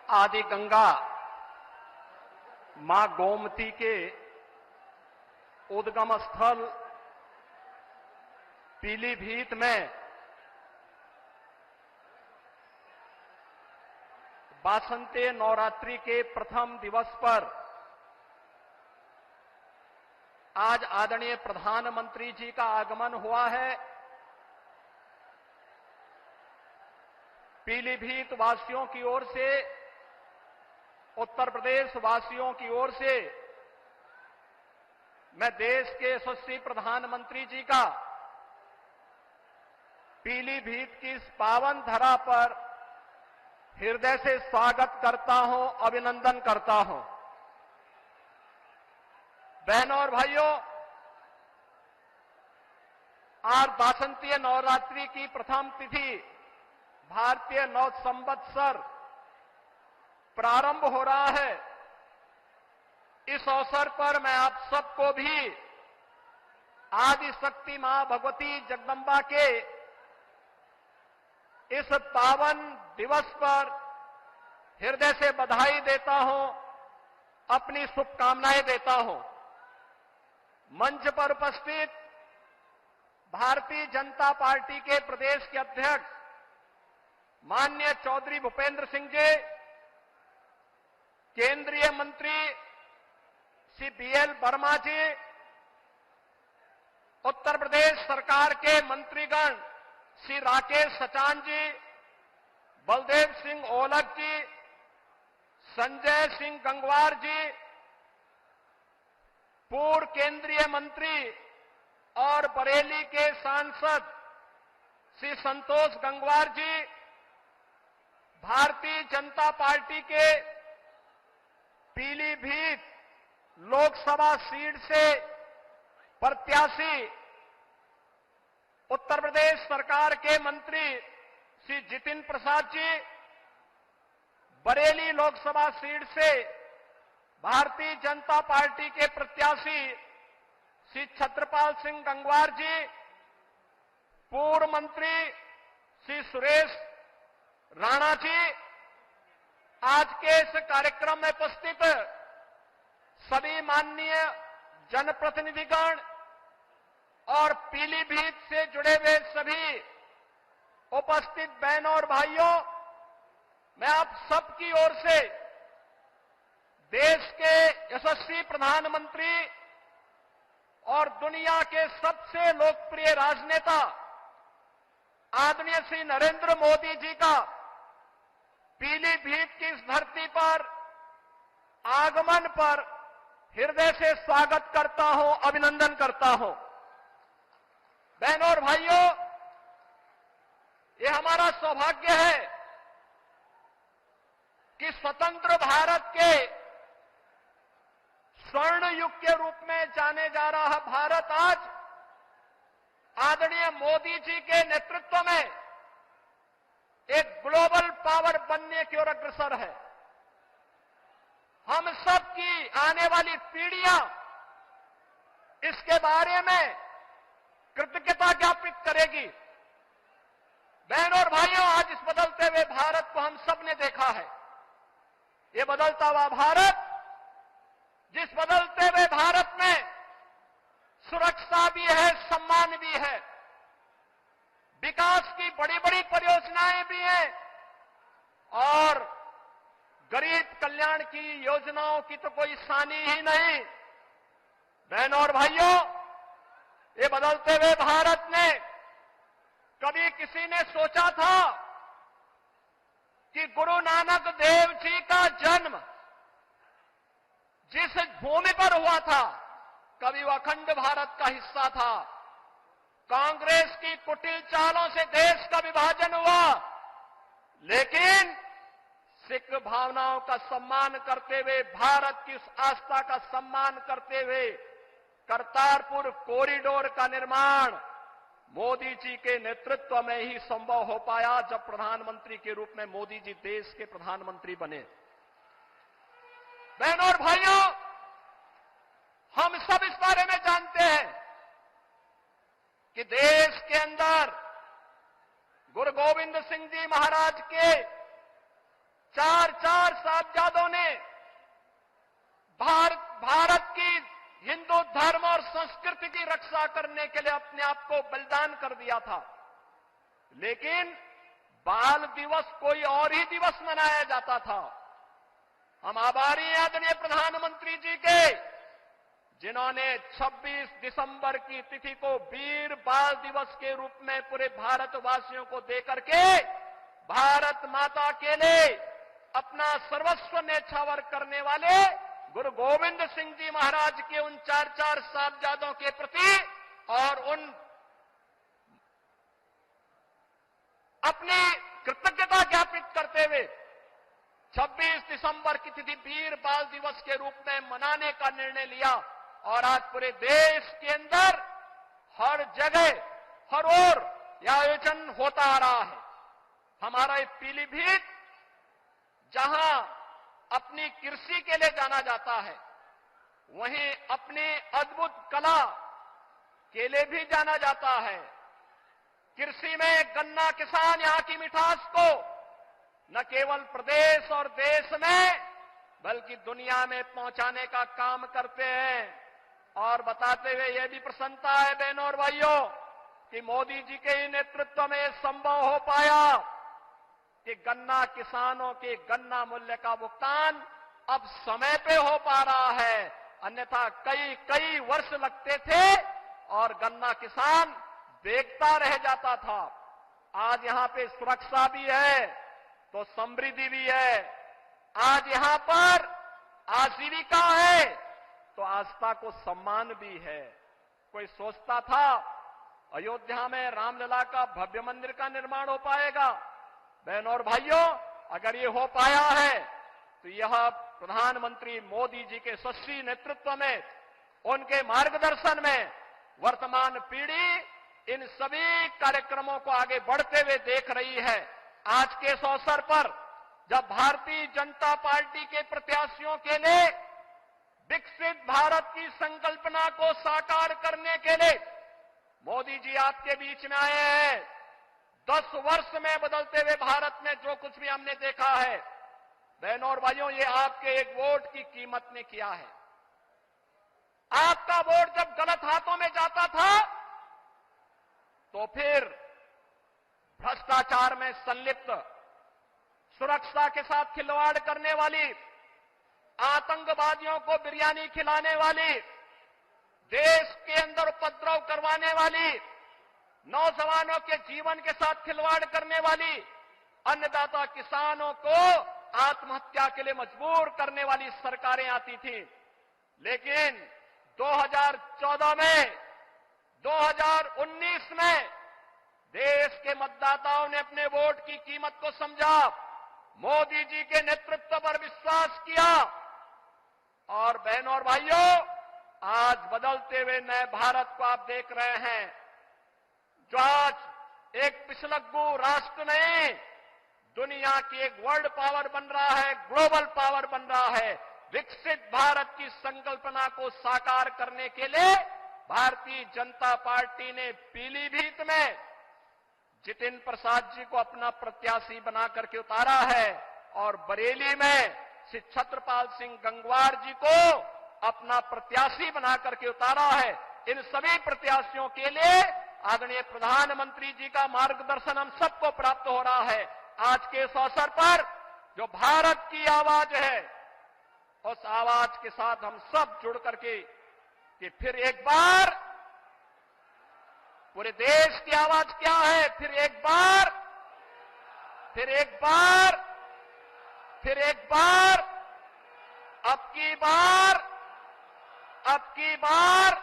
आदि गंगा मां गोमती के उद्गम स्थल पीलीभीत में वासंती नवरात्रि के प्रथम दिवस पर आज आदरणीय प्रधानमंत्री जी का आगमन हुआ है। पीलीभीत वासियों की ओर से, उत्तर प्रदेश वासियों की ओर से मैं देश के यशस्वी प्रधानमंत्री जी का पीलीभीत की इस पावन धरा पर हृदय से स्वागत करता हूं, अभिनंदन करता हूं। बहनों और भाइयों, आज वासंतीय नवरात्रि की प्रथम तिथि भारतीय नव संवत्सर प्रारंभ हो रहा है। इस अवसर पर मैं आप सबको भी आदि शक्ति मां भगवती जगदंबा के इस पावन दिवस पर हृदय से बधाई देता हूं, अपनी शुभकामनाएं देता हूं। मंच पर उपस्थित भारतीय जनता पार्टी के प्रदेश के अध्यक्ष माननीय चौधरी भूपेंद्र सिंह जी, केंद्रीय मंत्री श्री बीएल वर्मा जी, उत्तर प्रदेश सरकार के मंत्रीगण श्री राकेश सचान जी, बलदेव सिंह ओलख जी, संजय सिंह गंगवार जी, पूर्व केंद्रीय मंत्री और बरेली के सांसद श्री संतोष गंगवार जी, भारतीय जनता पार्टी के पीलीभीत लोकसभा सीट से प्रत्याशी उत्तर प्रदेश सरकार के मंत्री श्री जितिन प्रसाद जी, बरेली लोकसभा सीट से भारतीय जनता पार्टी के प्रत्याशी श्री छत्रपाल सिंह गंगवार जी, पूर्व मंत्री श्री सुरेश राणा जी, आज के इस कार्यक्रम में उपस्थित सभी माननीय जनप्रतिनिधिगण और पीलीभीत से जुड़े हुए सभी उपस्थित बहनों और भाइयों, मैं आप सबकी ओर से देश के यशस्वी प्रधानमंत्री और दुनिया के सबसे लोकप्रिय राजनेता आदरणीय श्री नरेंद्र मोदी जी का पीलीभीत की इस धरती पर आगमन पर हृदय से स्वागत करता हूं, अभिनंदन करता हूं। बहनों और भाइयों, ये हमारा सौभाग्य है कि स्वतंत्र भारत के स्वर्ण युग के रूप में जाने जा रहा भारत आज आदरणीय मोदी जी के नेतृत्व में एक ग्लोबल पावर बनने की ओर अग्रसर है। हम सब की आने वाली पीढ़ियां इसके बारे में कृतज्ञता ज्ञापित करेगी। बहनों और भाइयों, आज इस बदलते हुए भारत को हम सब ने देखा है। ये बदलता हुआ भारत, जिस बदलते हुए भारत में सुरक्षा भी है, सम्मान भी है, विकास की बड़ी बड़ी परियोजनाएं भी हैं और गरीब कल्याण की योजनाओं की तो कोई सानी ही नहीं। बहनों और भाइयों, ये बदलते हुए भारत ने कभी किसी ने सोचा था कि गुरु नानक देव जी का जन्म जिस भूमि पर हुआ था, कभी वह अखंड भारत का हिस्सा था। कांग्रेस की कुटिल चालों से देश का विभाजन हुआ, लेकिन सिख भावनाओं का सम्मान करते हुए, भारत की उस आस्था का सम्मान करते हुए करतारपुर कॉरिडोर का निर्माण मोदी जी के नेतृत्व में ही संभव हो पाया, जब प्रधानमंत्री के रूप में मोदी जी देश के प्रधानमंत्री बने। बहनों और भाइयों, हम सब इस बारे में जानते हैं कि देश के अंदर गुरु गोविंद सिंह जी महाराज के चार चार साहबजादों ने भारत की हिंदू धर्म और संस्कृति की रक्षा करने के लिए अपने आप को बलिदान कर दिया था। लेकिन बाल दिवस कोई और ही दिवस मनाया जाता था। हम आभारी हैं आदरणीय प्रधानमंत्री जी के, जिन्होंने 26 दिसंबर की तिथि को वीर बाल दिवस के रूप में पूरे भारतवासियों को देकर के भारत माता के लिए अपना सर्वस्व न्यौछावर करने वाले गुरु गोविंद सिंह जी महाराज के उन चार चार साहबजादों के प्रति और उन अपनी कृतज्ञता ज्ञापित करते हुए 26 दिसंबर की तिथि वीर बाल दिवस के रूप में मनाने का निर्णय लिया। और आज पूरे देश के अंदर हर जगह हर ओर यह आयोजन होता आ रहा है। हमारा ये पीलीभीत, जहां अपनी कृषि के लिए जाना जाता है, वहीं अपनी अद्भुत कला के लिए भी जाना जाता है। कृषि में गन्ना किसान यहां की मिठास को न केवल प्रदेश और देश में बल्कि दुनिया में पहुंचाने का काम करते हैं। और बताते हुए यह भी प्रसन्नता है बहनों और भाइयों कि मोदी जी के ही नेतृत्व में संभव हो पाया कि गन्ना किसानों के गन्ना मूल्य का भुगतान अब समय पे हो पा रहा है। अन्यथा कई वर्ष लगते थे और गन्ना किसान देखता रह जाता था। आज यहां पे सुरक्षा भी है तो समृद्धि भी है। आज यहां पर आजीविका है तो आस्था को सम्मान भी है। कोई सोचता था अयोध्या में रामलला का भव्य मंदिर का निर्माण हो पाएगा? बहनों और भाइयों, अगर ये हो पाया है तो यह प्रधानमंत्री मोदी जी के यशस्वी नेतृत्व में, उनके मार्गदर्शन में वर्तमान पीढ़ी इन सभी कार्यक्रमों को आगे बढ़ते हुए देख रही है। आज के इस अवसर पर जब भारतीय जनता पार्टी के प्रत्याशियों के लिए विकसित भारत की संकल्पना को साकार करने के लिए मोदी जी आपके बीच में आए हैं, 10 वर्ष में बदलते हुए भारत में जो कुछ भी हमने देखा है, बहनों और भाइयों, ये आपके एक वोट की कीमत ने किया है। आपका वोट जब गलत हाथों में जाता था तो फिर भ्रष्टाचार में संलिप्त, सुरक्षा के साथ खिलवाड़ करने वाली, आतंकवादियों को बिरयानी खिलाने वाली, देश के अंदर उपद्रव करवाने वाली, नौजवानों के जीवन के साथ खिलवाड़ करने वाली, अन्नदाता किसानों को आत्महत्या के लिए मजबूर करने वाली सरकारें आती थी। लेकिन 2014 में, 2019 में देश के मतदाताओं ने अपने वोट की कीमत को समझा, मोदी जी के नेतृत्व पर विश्वास किया और बहनों और भाइयों, आज बदलते हुए नए भारत को आप देख रहे हैं, जो आज एक पिछलग्गू राष्ट्र नहीं, दुनिया की एक वर्ल्ड पावर बन रहा है, ग्लोबल पावर बन रहा है। विकसित भारत की संकल्पना को साकार करने के लिए भारतीय जनता पार्टी ने पीलीभीत में जितिन प्रसाद जी को अपना प्रत्याशी बना करके उतारा है और बरेली में श्री छत्रपाल सिंह गंगवार जी को अपना प्रत्याशी बना करके उतारा है। इन सभी प्रत्याशियों के लिए आदरणीय प्रधानमंत्री जी का मार्गदर्शन हम सबको प्राप्त हो रहा है। आज के इस अवसर पर जो भारत की आवाज है, उस आवाज के साथ हम सब जुड़ करके कि फिर एक बार पूरे देश की आवाज क्या है, फिर एक बार, फिर एक बार, फिर एक बार, अब की बार, अब की बार